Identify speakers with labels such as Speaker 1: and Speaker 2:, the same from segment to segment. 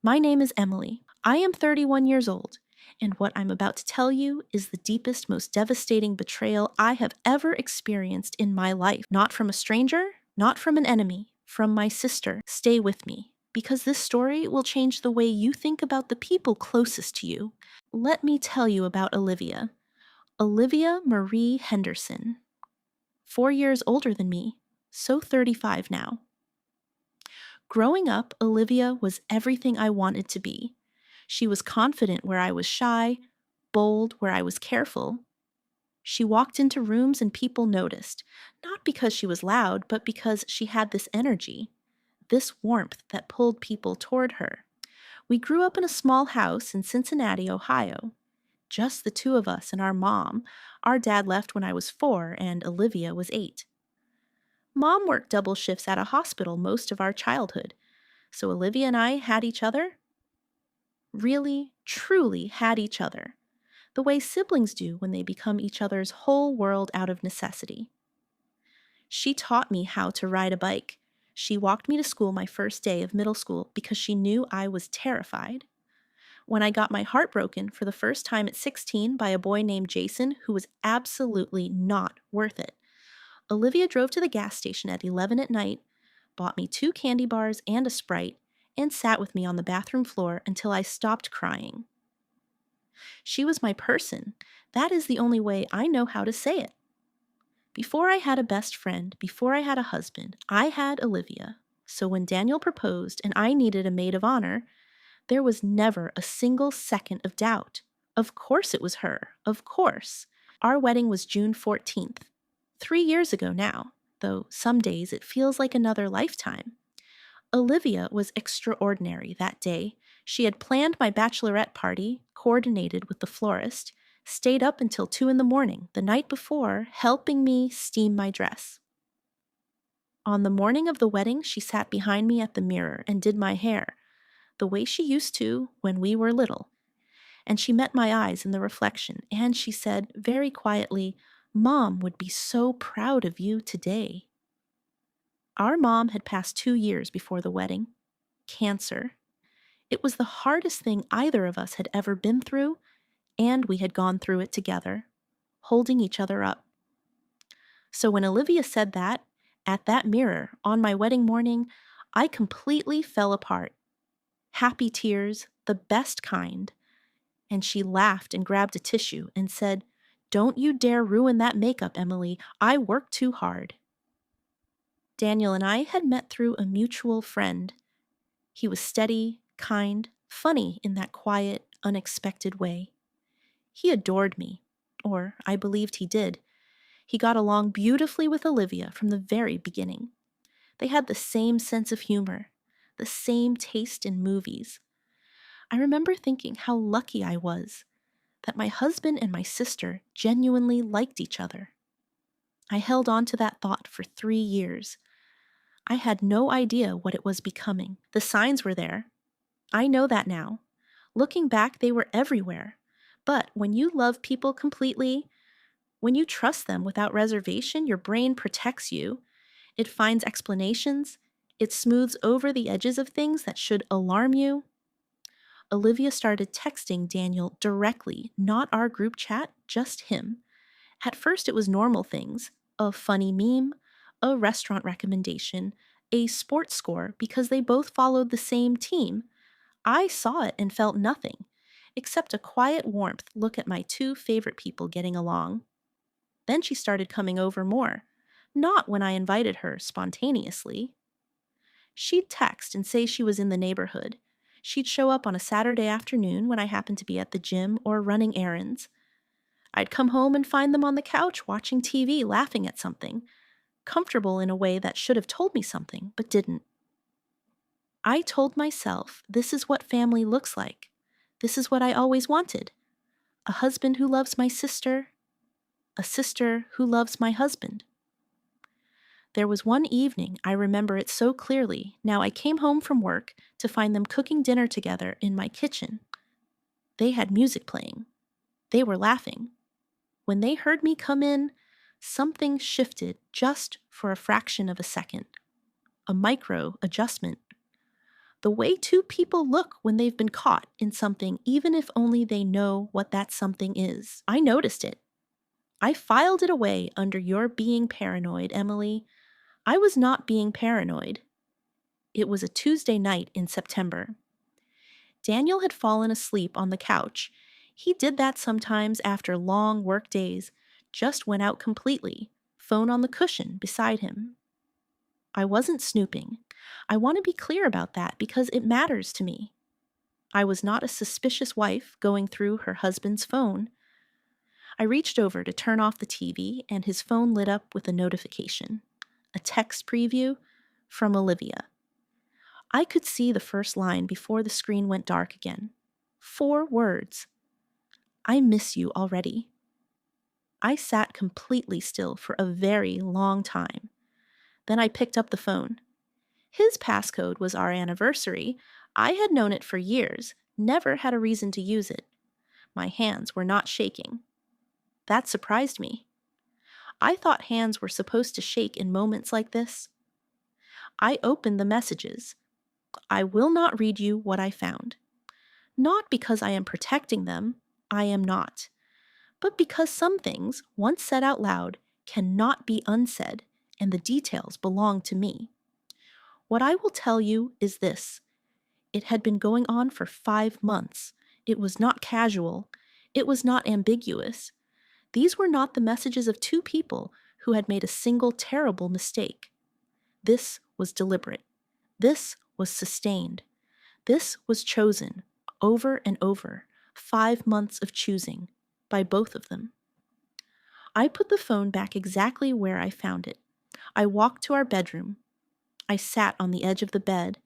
Speaker 1: My name is Emily. I am 31 years old, and what I'm about to tell you is the deepest, most devastating betrayal I have ever experienced in my life. Not from a stranger, not from an enemy, from my sister. Stay with me, because this story will change the way you think about the people closest to you. Let me tell you about Olivia. Olivia Marie Henderson. 4 years older than me, so 35 now. Growing up, Olivia was everything I wanted to be. She was confident where I was shy, bold where I was careful. She walked into rooms and people noticed, not because she was loud, but because she had this energy, this warmth that pulled people toward her. We grew up in a small house in Cincinnati, Ohio. Just the two of us and our mom. Our dad left when I was 4 and Olivia was 8. Mom worked double shifts at a hospital most of our childhood, so Olivia and I had each other. Really, truly had each other, the way siblings do when they become each other's whole world out of necessity. She taught me how to ride a bike. She walked me to school my first day of middle school because she knew I was terrified. When I got my heart broken for the first time at 16 by a boy named Jason who was absolutely not worth it, Olivia drove to the gas station at 11 at night, bought me 2 candy bars and a Sprite, and sat with me on the bathroom floor until I stopped crying. She was my person. That is the only way I know how to say it. Before I had a best friend, before I had a husband, I had Olivia. So when Daniel proposed and I needed a maid of honor, there was never a single second of doubt. Of course it was her. Of course. Our wedding was June 14th. 3 years ago now, though some days it feels like another lifetime. Olivia was extraordinary that day. She had planned my bachelorette party, coordinated with the florist, stayed up until 2 in the morning the night before, helping me steam my dress. On the morning of the wedding, she sat behind me at the mirror and did my hair, the way she used to when we were little. And she met my eyes in the reflection, and she said very quietly, "Mom would be so proud of you today." Our mom had passed 2 years before the wedding. Cancer. It was the hardest thing either of us had ever been through, and we had gone through it together, holding each other up. So when Olivia said that, at that mirror, on my wedding morning, I completely fell apart. Happy tears, the best kind. And she laughed and grabbed a tissue and said, "Don't you dare ruin that makeup, Emily. I worked too hard." Daniel and I had met through a mutual friend. He was steady, kind, funny in that quiet, unexpected way. He adored me, or I believed he did. He got along beautifully with Olivia from the very beginning. They had the same sense of humor, the same taste in movies. I remember thinking how lucky I was that my husband and my sister genuinely liked each other. I held on to that thought for 3 years. I had no idea what it was becoming. The signs were there. I know that now. Looking back, they were everywhere. But when you love people completely, when you trust them without reservation, your brain protects you. It finds explanations. It smooths over the edges of things that should alarm you. Olivia started texting Daniel directly, not our group chat, just him. At first, it was normal things, a funny meme, a restaurant recommendation, a sports score because they both followed the same team. I saw it and felt nothing, except a quiet warmth look at my 2 favorite people getting along. Then she started coming over more, not when I invited her spontaneously. She'd text and say she was in the neighborhood. She'd show up on a Saturday afternoon when I happened to be at the gym or running errands. I'd come home and find them on the couch watching TV, laughing at something, comfortable in a way that should have told me something, but didn't. I told myself this is what family looks like. This is what I always wanted. A husband who loves my sister, a sister who loves my husband. There was one evening, I remember it so clearly. Now I came home from work to find them cooking dinner together in my kitchen. They had music playing. They were laughing. When they heard me come in, something shifted just for a fraction of a second. A micro adjustment. The way two people look when they've been caught in something, even if only they know what that something is. I noticed it. I filed it away under your being paranoid, Emily. I was not being paranoid. It was a Tuesday night in September. Daniel had fallen asleep on the couch. He did that sometimes after long work days, just went out completely, phone on the cushion beside him. I wasn't snooping. I want to be clear about that because it matters to me. I was not a suspicious wife going through her husband's phone. I reached over to turn off the TV, and his phone lit up with a notification. A text preview from Olivia. I could see the first line before the screen went dark again. 4 words. I miss you already. I sat completely still for a very long time. Then I picked up the phone. His passcode was our anniversary. I had known it for years, never had a reason to use it. My hands were not shaking. That surprised me. I thought hands were supposed to shake in moments like this. I opened the messages. I will not read you what I found. Not because I am protecting them, I am not, but because some things, once said out loud, cannot be unsaid, and the details belong to me. What I will tell you is this. It had been going on for 5 months. It was not casual. It was not ambiguous. These were not the messages of 2 people who had made a single terrible mistake. This was deliberate. This was sustained. This was chosen, over and over, 5 months of choosing, by both of them. I put the phone back exactly where I found it. I walked to our bedroom. I sat on the edge of the bed,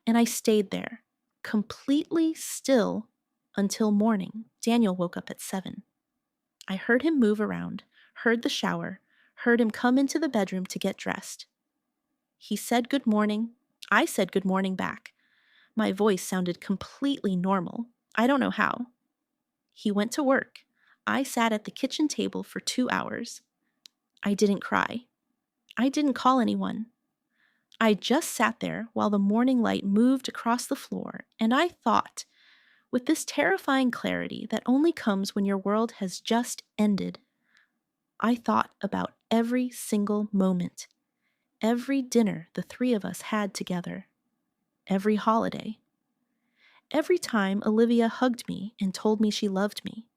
Speaker 1: and I stayed there, completely still, until morning. Daniel woke up at 7. I heard him move around, heard the shower, heard him come into the bedroom to get dressed. He said good morning. I said good morning back. My voice sounded completely normal. I don't know how. He went to work. I sat at the kitchen table for 2 hours. I didn't cry. I didn't call anyone. I just sat there while the morning light moved across the floor, and I thought, with this terrifying clarity that only comes when your world has just ended, I thought about every single moment, every dinner the 3 of us had together, every holiday, every time Olivia hugged me and told me she loved me,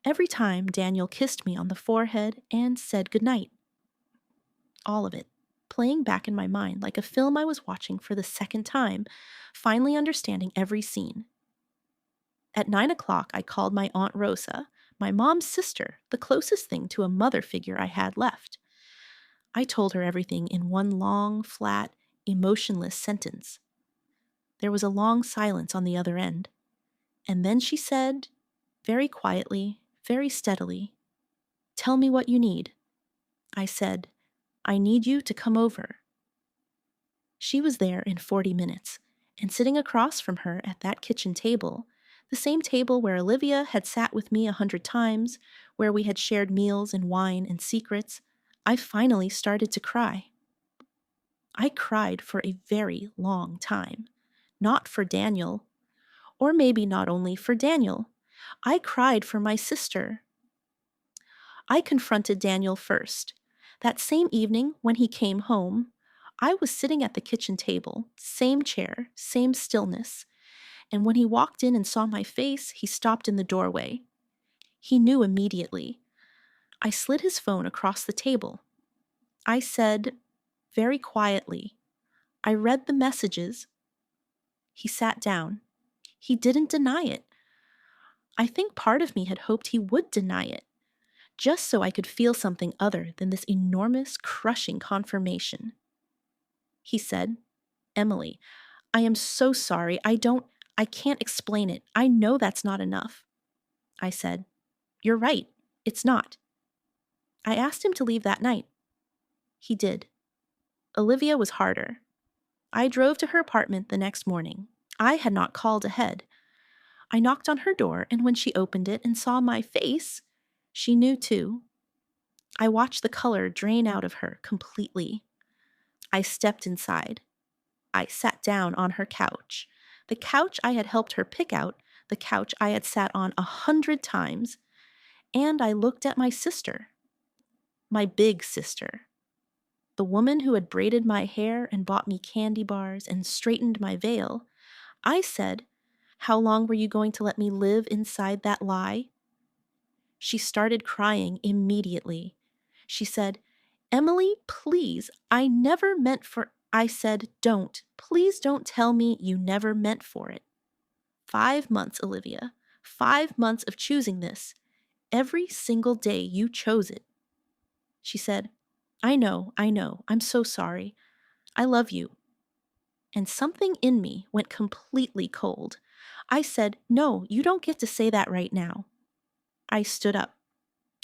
Speaker 1: every time Daniel kissed me on the forehead and said goodnight. All of it, playing back in my mind like a film I was watching for the second time, finally understanding every scene. At 9 o'clock, I called my Aunt Rosa, my mom's sister, the closest thing to a mother figure I had left. I told her everything in one long, flat, emotionless sentence. There was a long silence on the other end, and then she said, very quietly, very steadily, "Tell me what you need." I said, "I need you to come over." She was there in 40 minutes, and sitting across from her at that kitchen table, the same table where Olivia had sat with me 100 times, where we had shared meals and wine and secrets, I finally started to cry. I cried for a very long time. Not for Daniel, or maybe not only for Daniel. I cried for my sister. I confronted Daniel first. That same evening, when he came home, I was sitting at the kitchen table, same chair, same stillness, and when he walked in and saw my face, he stopped in the doorway. He knew immediately. I slid his phone across the table. I said, very quietly, I read the messages. He sat down. He didn't deny it. I think part of me had hoped he would deny it, just so I could feel something other than this enormous, crushing confirmation. He said, "Emily, I am so sorry. I can't explain it. I know that's not enough." I said, "You're right. It's not." I asked him to leave that night. He did. Olivia was harder. I drove to her apartment the next morning. I had not called ahead. I knocked on her door, and when she opened it and saw my face, she knew too. I watched the color drain out of her completely. I stepped inside. I sat down on her couch, the couch I had helped her pick out, the couch I had sat on 100 times, and I looked at my sister, my big sister, the woman who had braided my hair and bought me candy bars and straightened my veil. I said, "How long were you going to let me live inside that lie?" She started crying immediately. She said, "Emily, please, I never meant for—" I said, "Don't. Please don't tell me you never meant for it." 5 months, Olivia. 5 months of choosing this. Every single day you chose it. She said, I know. I'm so sorry. I love you." And something in me went completely cold. I said, "No, you don't get to say that right now." I stood up.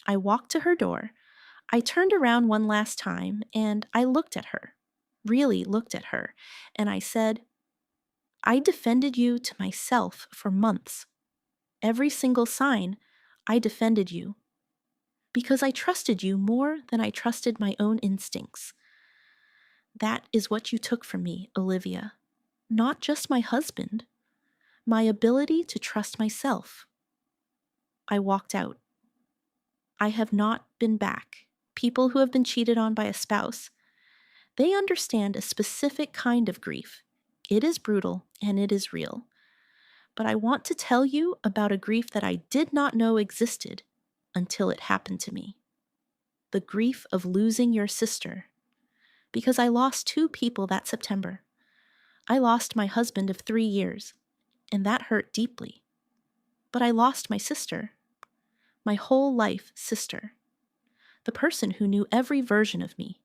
Speaker 1: I walked to her door. I turned around one last time and I looked at her, really looked at her, and I said, "I defended you to myself for months. Every single sign, I defended you. Because I trusted you more than I trusted my own instincts. That is what you took from me, Olivia. Not just my husband, my ability to trust myself." I walked out. I have not been back. People who have been cheated on by a spouse, they understand a specific kind of grief. It is brutal and it is real. But I want to tell you about a grief that I did not know existed until it happened to me. The grief of losing your sister. Because I lost 2 people that September. I lost my husband of 3 years, and that hurt deeply. But I lost my sister. My whole life sister. The person who knew every version of me.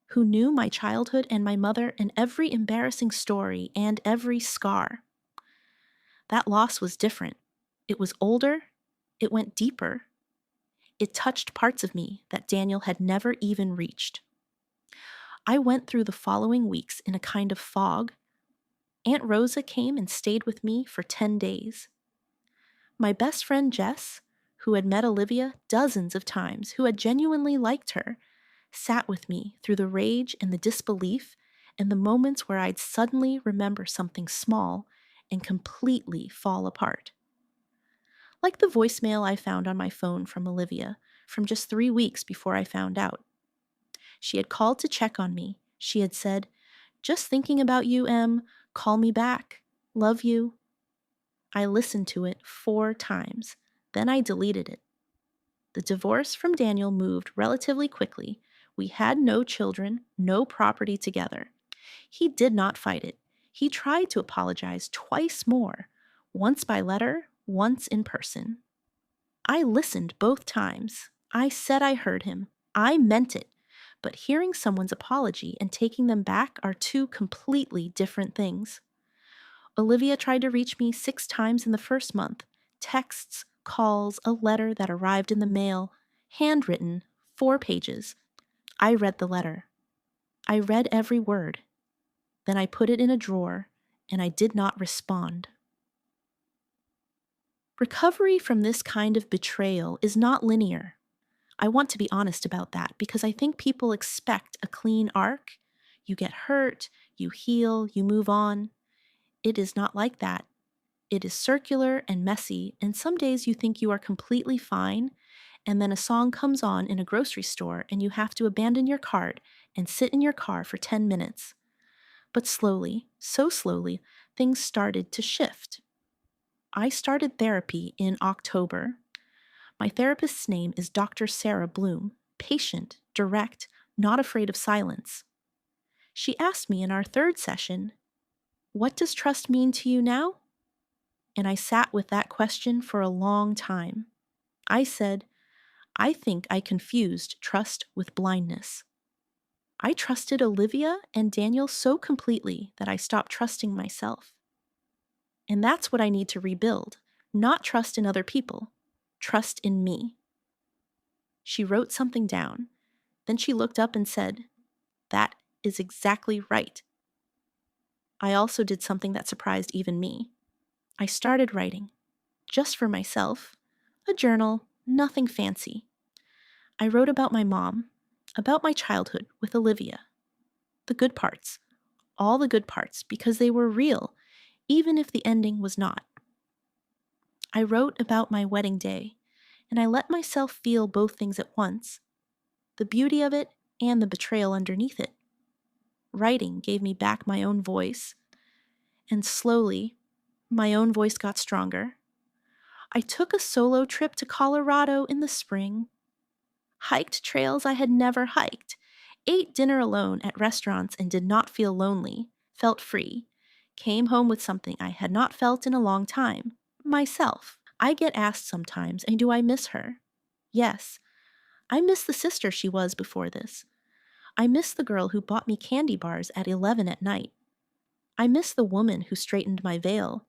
Speaker 1: Who knew my childhood and my mother and every embarrassing story and every scar. That loss was different. It was older. It went deeper. It touched parts of me that Daniel had never even reached. I went through the following weeks in a kind of fog. Aunt Rosa came and stayed with me for 10 days. My best friend Jess, who had met Olivia dozens of times, who had genuinely liked her, sat with me through the rage and the disbelief and the moments where I'd suddenly remember something small and completely fall apart. Like the voicemail I found on my phone from Olivia from just 3 weeks before I found out. She had called to check on me. She had said, "Just thinking about you, Em. Call me back. Love you." I listened to it 4 times. Then I deleted it. The divorce from Daniel moved relatively quickly. We had no children, no property together. He did not fight it. He tried to apologize twice more, once by letter, once in person. I listened both times. I said I heard him. I meant it. But hearing someone's apology and taking them back are 2 completely different things. Olivia tried to reach me 6 times in the first month. Texts, calls, a letter that arrived in the mail, handwritten, 4 pages. I read the letter. I read every word. Then I put it in a drawer, and I did not respond. Recovery from this kind of betrayal is not linear. I want to be honest about that because I think people expect a clean arc. You get hurt, you heal, you move on. It is not like that. It is circular and messy, and some days you think you are completely fine, and then a song comes on in a grocery store and you have to abandon your cart and sit in your car for 10 minutes. But slowly, so slowly, things started to shift. I started therapy in October. My therapist's name is Dr. Sarah Bloom, patient, direct, not afraid of silence. She asked me in our 3rd session, "What does trust mean to you now?" And I sat with that question for a long time. I said, "I think I confused trust with blindness." I trusted Olivia and Daniel so completely that I stopped trusting myself. And that's what I need to rebuild, not trust in other people, trust in me. She wrote something down. Then she looked up and said, "That is exactly right." I also did something that surprised even me. I started writing, just for myself, a journal, nothing fancy. I wrote about my mom, about my childhood with Olivia, the good parts, all the good parts, because they were real, even if the ending was not. I wrote about my wedding day, and I let myself feel both things at once, the beauty of it and the betrayal underneath it. Writing gave me back my own voice, and slowly, my own voice got stronger. I took a solo trip to Colorado in the spring, hiked trails I had never hiked, ate dinner alone at restaurants and did not feel lonely, felt free, came home with something I had not felt in a long time, myself. I get asked sometimes, and do I miss her? Yes. I miss the sister she was before this. I miss the girl who bought me candy bars at 11 at night. I miss the woman who straightened my veil.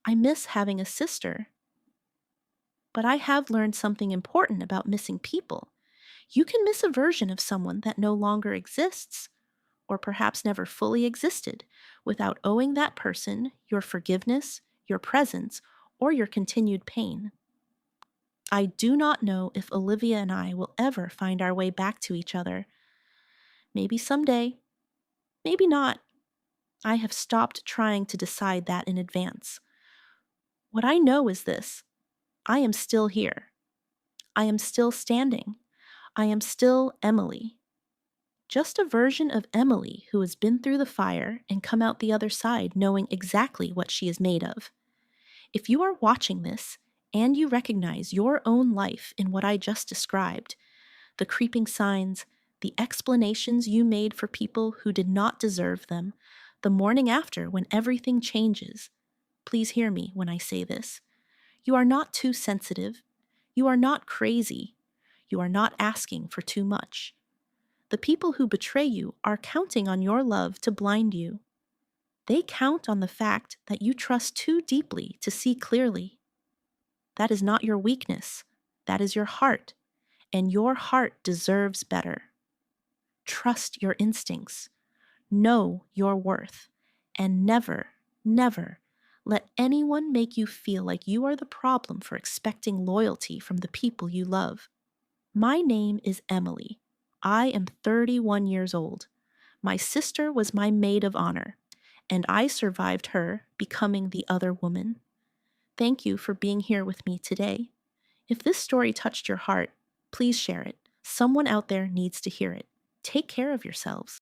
Speaker 1: I miss having a sister. But I have learned something important about missing people. You can miss a version of someone that no longer exists, or perhaps never fully existed, without owing that person your forgiveness, your presence, or your continued pain. I do not know if Olivia and I will ever find our way back to each other. Maybe someday, maybe not. I have stopped trying to decide that in advance. What I know is this: I am still here. I am still standing. I am still Emily. Just a version of Emily who has been through the fire and come out the other side knowing exactly what she is made of. If you are watching this and you recognize your own life in what I just described, the creeping signs, the explanations you made for people who did not deserve them, the morning after when everything changes, please hear me when I say this. You are not too sensitive. You are not crazy. You are not asking for too much. The people who betray you are counting on your love to blind you. They count on the fact that you trust too deeply to see clearly. That is not your weakness. That is your heart, and your heart deserves better. Trust your instincts. Know your worth, and never, never let anyone make you feel like you are the problem for expecting loyalty from the people you love. My name is Emily. I am 31 years old. My sister was my maid of honor, and I survived her becoming the other woman. Thank you for being here with me today. If this story touched your heart, please share it. Someone out there needs to hear it. Take care of yourselves.